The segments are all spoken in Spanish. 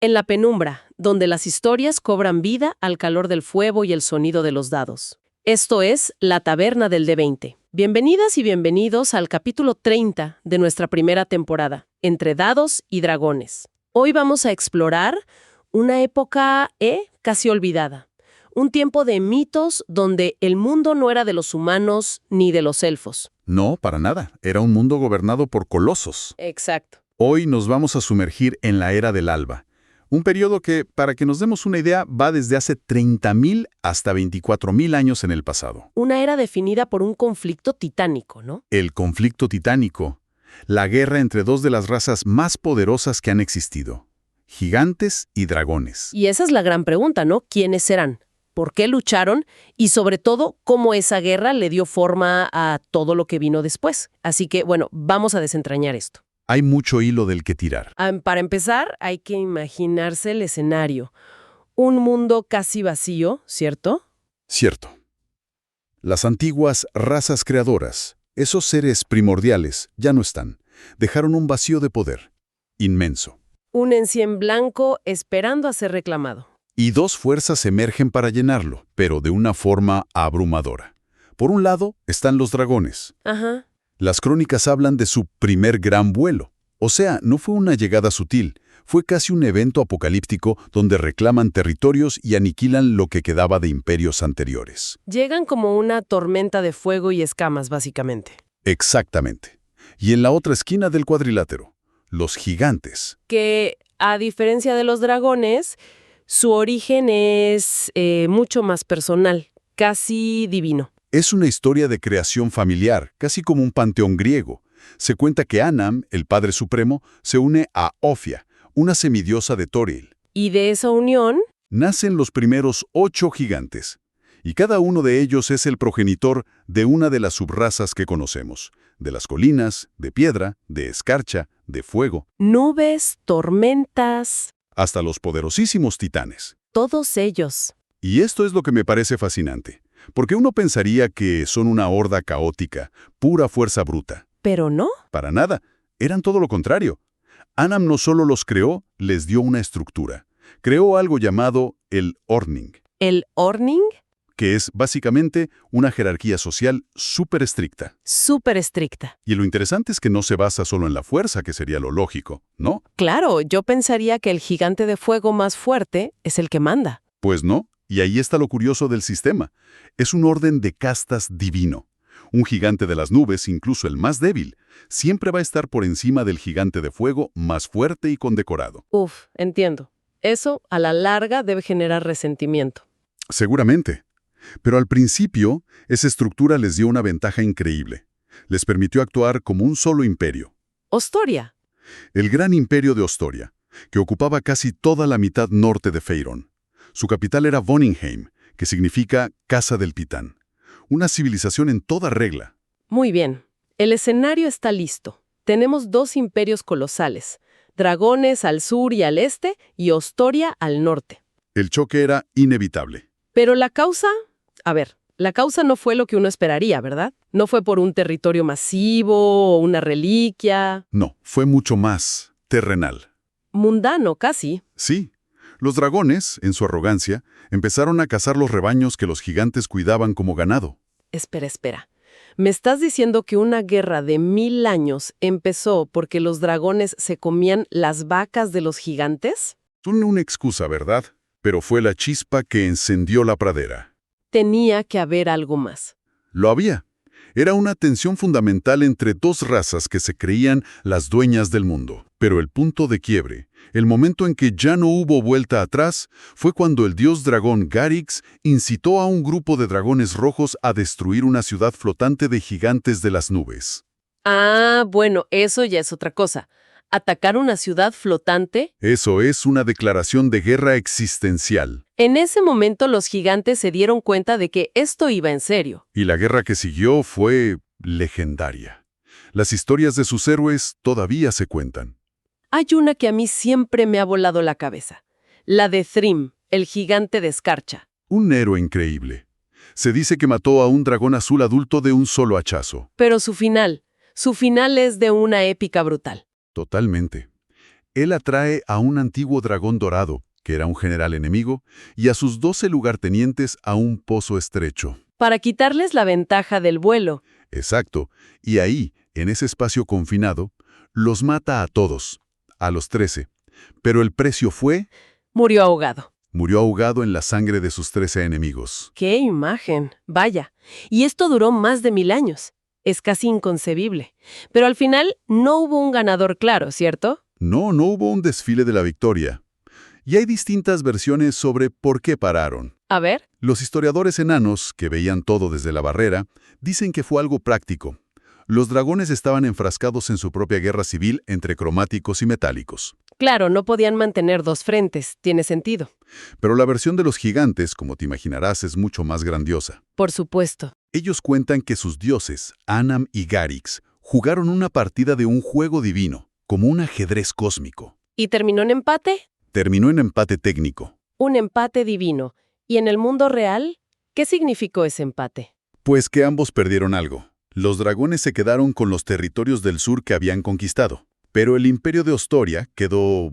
En la penumbra, donde las historias cobran vida al calor del fuego y el sonido de los dados. Esto es La Taberna del D20. Bienvenidas y bienvenidos al capítulo 30 de nuestra primera temporada, Entre Dados y Dragones. Hoy vamos a explorar una época casi olvidada. Un tiempo de mitos donde el mundo no era de los humanos ni de los elfos. No, para nada. Era un mundo gobernado por colosos. Exacto. Hoy nos vamos a sumergir en la Era del Alba. Un periodo que, para que nos demos una idea, va desde hace 30.000 hasta 24.000 años en el pasado. Una era definida por un conflicto titánico, ¿no? El conflicto titánico. La guerra entre dos de las razas más poderosas que han existido. Gigantes y dragones. Y esa es la gran pregunta, ¿no? ¿Quiénes serán? ¿Por qué lucharon? Y sobre todo, cómo esa guerra le dio forma a todo lo que vino después. Así que, bueno, vamos a desentrañar esto. Hay mucho hilo del que tirar. Para empezar, hay que imaginarse el escenario. Un mundo casi vacío, ¿cierto? Cierto. Las antiguas razas creadoras, esos seres primordiales, ya no están. Dejaron un vacío de poder. Inmenso. Un encien blanco esperando a ser reclamado. Y dos fuerzas emergen para llenarlo, pero de una forma abrumadora. Por un lado están los dragones. Ajá. Las crónicas hablan de su primer gran vuelo. O sea, no fue una llegada sutil, fue casi un evento apocalíptico donde reclaman territorios y aniquilan lo que quedaba de imperios anteriores. Llegan como una tormenta de fuego y escamas, básicamente. Exactamente. Y en la otra esquina del cuadrilátero, los gigantes. Que, a diferencia de los dragones, su origen es mucho más personal, casi divino. Es una historia de creación familiar, casi como un panteón griego. Se cuenta que Anam, el Padre Supremo, se une a Ofia, una semidiosa de Toril. Y de esa unión Nacen los primeros 8 gigantes, y cada uno de ellos es el progenitor de una de las subrazas que conocemos, de las colinas, de piedra, de escarcha, de fuego. Nubes, tormentas, Hasta los poderosísimos titanes. todos ellos. Y esto es lo que me parece fascinante, porque uno pensaría que son una horda caótica, pura fuerza bruta. Pero no. Para nada, eran todo lo contrario. Anam no solo los creó, les dio una estructura. Creó algo llamado el Orning, ¿El Orning? que es básicamente una jerarquía social súper estricta. Súper estricta. Y lo interesante es que no se basa solo en la fuerza, que sería lo lógico, ¿no? Claro, yo pensaría que el gigante de fuego más fuerte es el que manda. Pues no, y ahí está lo curioso del sistema. Es un orden de castas divino. Un gigante de las nubes, incluso el más débil, siempre va a estar por encima del gigante de fuego más fuerte y condecorado. Uf, entiendo. Eso, a la larga, debe generar resentimiento. Seguramente. Pero al principio, esa estructura les dio una ventaja increíble. Les permitió actuar como un solo imperio. Ostoria. El gran imperio de Ostoria, que ocupaba casi toda la mitad norte de Feyron. Su capital era Voningheim, que significa Casa del Titán. Una civilización en toda regla. Muy bien. El escenario está listo. Tenemos dos imperios colosales. Dragones al sur y al este y Ostoria al norte. El choque era inevitable. Pero la causa... A ver, la causa no fue lo que uno esperaría, ¿verdad? No fue por un territorio masivo o una reliquia. No, fue mucho más terrenal. Mundano, casi. Sí. Los dragones, en su arrogancia, empezaron a cazar los rebaños que los gigantes cuidaban como ganado. Espera. ¿Me estás diciendo que una guerra de 1000 años empezó porque los dragones se comían las vacas de los gigantes? Son una excusa, ¿verdad? Pero fue la chispa que encendió la pradera. Tenía que haber algo más. Lo había. Era una tensión fundamental entre dos razas que se creían las dueñas del mundo. Pero el punto de quiebre, el momento en que ya no hubo vuelta atrás, fue cuando el dios dragón Garrix incitó a un grupo de dragones rojos a destruir una ciudad flotante de gigantes de las nubes. Ah, bueno, eso ya es otra cosa. ¿Atacar una ciudad flotante? Eso es una declaración de guerra existencial. En ese momento los gigantes se dieron cuenta de que esto iba en serio. Y la guerra que siguió fue legendaria. Las historias de sus héroes todavía se cuentan. Hay una que a mí siempre me ha volado la cabeza. La de Thrym, el gigante de escarcha. Un héroe increíble. Se dice que mató a un dragón azul adulto de un solo hachazo. Pero su final es de una épica brutal. Totalmente. Él atrae a un antiguo dragón dorado, que era un general enemigo, y a sus 12 lugartenientes a un pozo estrecho. Para quitarles la ventaja del vuelo. Exacto. Y ahí, en ese espacio confinado, los mata a todos, a los 13. Pero el precio fue... Murió ahogado. Murió ahogado en la sangre de sus 13 enemigos. ¡Qué imagen! Vaya. Y esto duró más de 1000 años. Es casi inconcebible. Pero al final no hubo un ganador claro, ¿cierto? No hubo un desfile de la victoria. Y hay distintas versiones sobre por qué pararon. A ver. Los historiadores enanos, que veían todo desde la barrera, dicen que fue algo práctico. Los dragones estaban enfrascados en su propia guerra civil entre cromáticos y metálicos. Claro, no podían mantener dos frentes. Tiene sentido. Pero la versión de los gigantes, como te imaginarás, es mucho más grandiosa. Por supuesto. Ellos cuentan que sus dioses, Anam y Garix, jugaron una partida de un juego divino, como un ajedrez cósmico. ¿Y terminó en empate? Terminó en empate técnico. Un empate divino. ¿Y en el mundo real? ¿Qué significó ese empate? Pues que ambos perdieron algo. Los dragones se quedaron con los territorios del sur que habían conquistado. Pero el imperio de Ostoria quedó,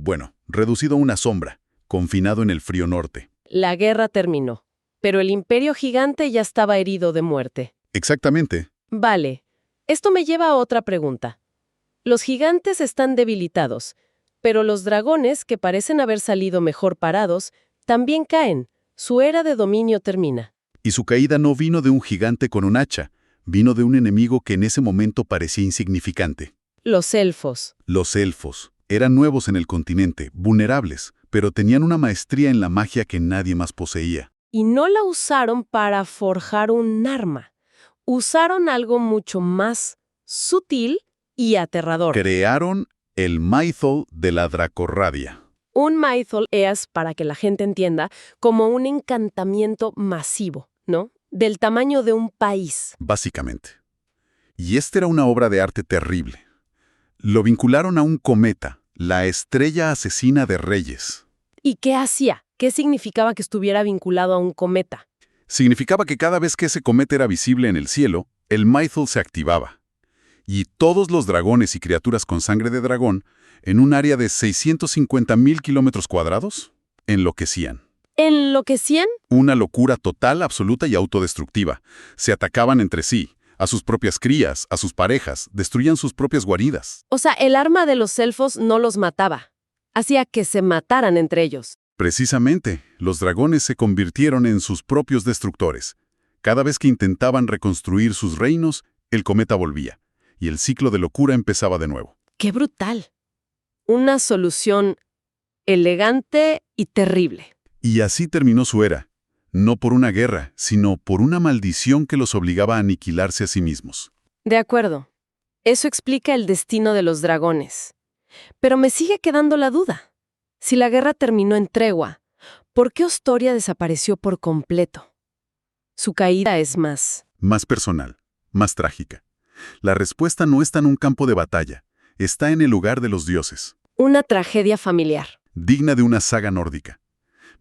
reducido a una sombra, confinado en el frío norte. La guerra terminó, pero el imperio gigante ya estaba herido de muerte. Exactamente. Vale, esto me lleva a otra pregunta. Los gigantes están debilitados, pero los dragones, que parecen haber salido mejor parados, también caen. Su era de dominio termina. Y su caída no vino de un gigante con un hacha, vino de un enemigo que en ese momento parecía insignificante. Los elfos. Los elfos. Eran nuevos en el continente, vulnerables, pero tenían una maestría en la magia que nadie más poseía. Y no la usaron para forjar un arma. Usaron algo mucho más sutil y aterrador. Crearon el Maithol de la Dracorradia. Un Maithol es, para que la gente entienda, como un encantamiento masivo, ¿no? Del tamaño de un país. Básicamente. Y esta era una obra de arte terrible. Lo vincularon a un cometa, la estrella asesina de reyes. ¿Y qué hacía? ¿Qué significaba que estuviera vinculado a un cometa? Significaba que cada vez que ese cometa era visible en el cielo, el Maithol se activaba. Y todos los dragones y criaturas con sangre de dragón, en un área de 650.000 kilómetros cuadrados, enloquecían. ¿Enloquecían? Una locura total, absoluta y autodestructiva. Se atacaban entre sí, a sus propias crías, a sus parejas, destruían sus propias guaridas. O sea, el arma de los elfos no los mataba. Hacía que se mataran entre ellos. Precisamente, los dragones se convirtieron en sus propios destructores. Cada vez que intentaban reconstruir sus reinos, el cometa volvía, y el ciclo de locura empezaba de nuevo. ¡Qué brutal! Una solución elegante y terrible. Y así terminó su era. No por una guerra, sino por una maldición que los obligaba a aniquilarse a sí mismos. De acuerdo. Eso explica el destino de los dragones. Pero me sigue quedando la duda. Si la guerra terminó en tregua, ¿por qué Ostoria desapareció por completo? Su caída es más personal, más trágica. La respuesta no está en un campo de batalla, está en el lugar de los dioses. una tragedia familiar. Digna de una saga nórdica.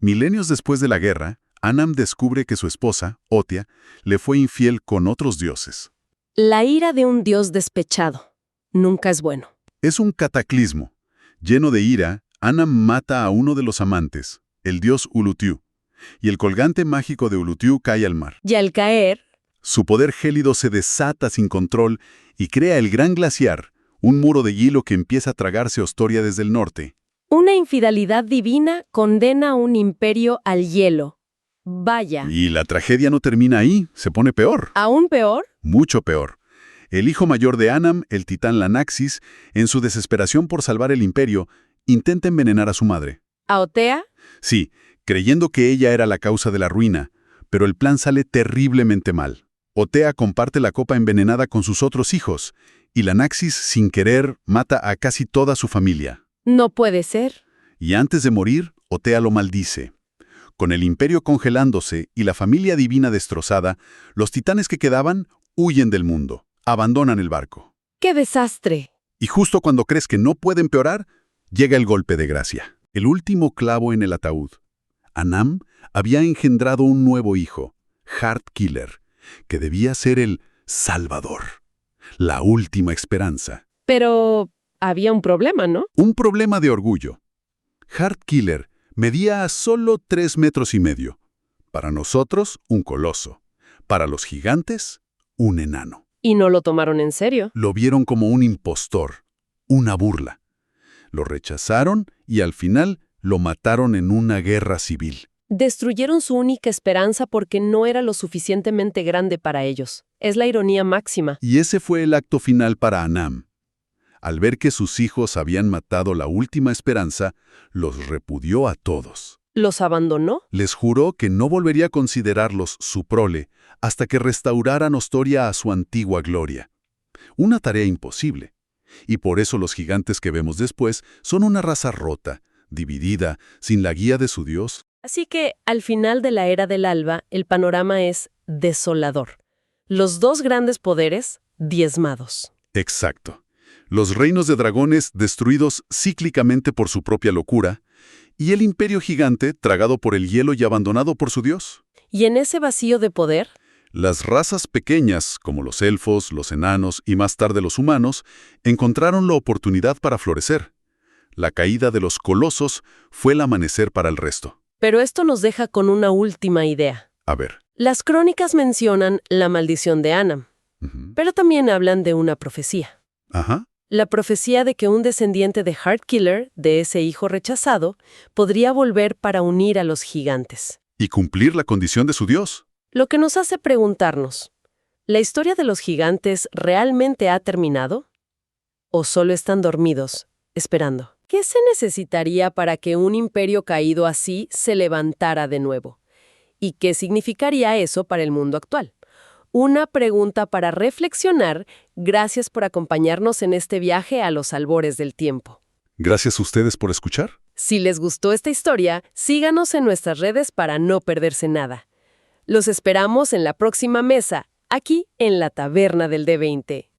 Milenios después de la guerra, Anam descubre que su esposa, Otia, le fue infiel con otros dioses. La ira de un dios despechado nunca es bueno. Es un cataclismo. Lleno de ira, Anam mata a uno de los amantes, el dios Ulutiu, y el colgante mágico de Ulutiu cae al mar. Y al caer, Su poder gélido se desata sin control y crea el gran glaciar, un muro de hielo que empieza a tragarse Ostoria desde el norte. una infidelidad divina condena a un imperio al hielo. Vaya. Y la tragedia no termina ahí, se pone peor. ¿Aún peor? Mucho peor. El hijo mayor de Anam, el titán Lanaxis, en su desesperación por salvar el imperio, intenta envenenar a su madre. ¿A Otea? Sí, creyendo que ella era la causa de la ruina, pero el plan sale terriblemente mal. Otea comparte la copa envenenada con sus otros hijos, y Lanaxis, sin querer, mata a casi toda su familia. No puede ser. Y antes de morir, Otea lo maldice. Con el imperio congelándose y la familia divina destrozada, los titanes que quedaban huyen del mundo, abandonan el barco. ¡Qué desastre! Y justo cuando crees que no puede empeorar, llega el golpe de gracia. El último clavo en el ataúd. Anam había engendrado un nuevo hijo, Heartkiller, que debía ser el Salvador, la última esperanza. Pero, Había un problema, ¿no? Un problema de orgullo. Heartkiller medía solo 3,5 metros. Para nosotros, un coloso. Para los gigantes, un enano. Y no lo tomaron en serio. Lo vieron como un impostor, una burla. Lo rechazaron y al final lo mataron en una guerra civil. Destruyeron su única esperanza porque no era lo suficientemente grande para ellos. Es la ironía máxima. Y ese fue el acto final para Anam. Al ver que sus hijos habían matado la última esperanza, los repudió a todos. ¿Los abandonó? Les juró que no volvería a considerarlos su prole hasta que restaurara Nostoria a su antigua gloria. Una tarea imposible. Y por eso los gigantes que vemos después son una raza rota, dividida, sin la guía de su dios. Así que, al final de la Era del Alba, el panorama es desolador. Los dos grandes poderes, diezmados. Exacto. Los reinos de dragones destruidos cíclicamente por su propia locura, y el imperio gigante tragado por el hielo y abandonado por su dios. Y en ese vacío de poder, Las razas pequeñas, como los elfos, los enanos y más tarde los humanos, encontraron la oportunidad para florecer. La caída de los colosos fue el amanecer para el resto. pero esto nos deja con una última idea. A ver. Las crónicas mencionan la maldición de Anam, Ujú. pero también hablan de una profecía. Ajá. La profecía de que un descendiente de Heartkiller, de ese hijo rechazado, podría volver para unir a los gigantes. Y cumplir la condición de su dios. Lo que nos hace preguntarnos, ¿la historia de los gigantes realmente ha terminado? ¿O solo están dormidos, esperando? ¿Qué se necesitaría para que un imperio caído así se levantara de nuevo? ¿Y qué significaría eso para el mundo actual? Una pregunta para reflexionar. Gracias por acompañarnos en este viaje a los albores del tiempo. Gracias a ustedes por escuchar. Si les gustó esta historia, síganos en nuestras redes para no perderse nada. Los esperamos en la próxima mesa, aquí en la Taberna del D20.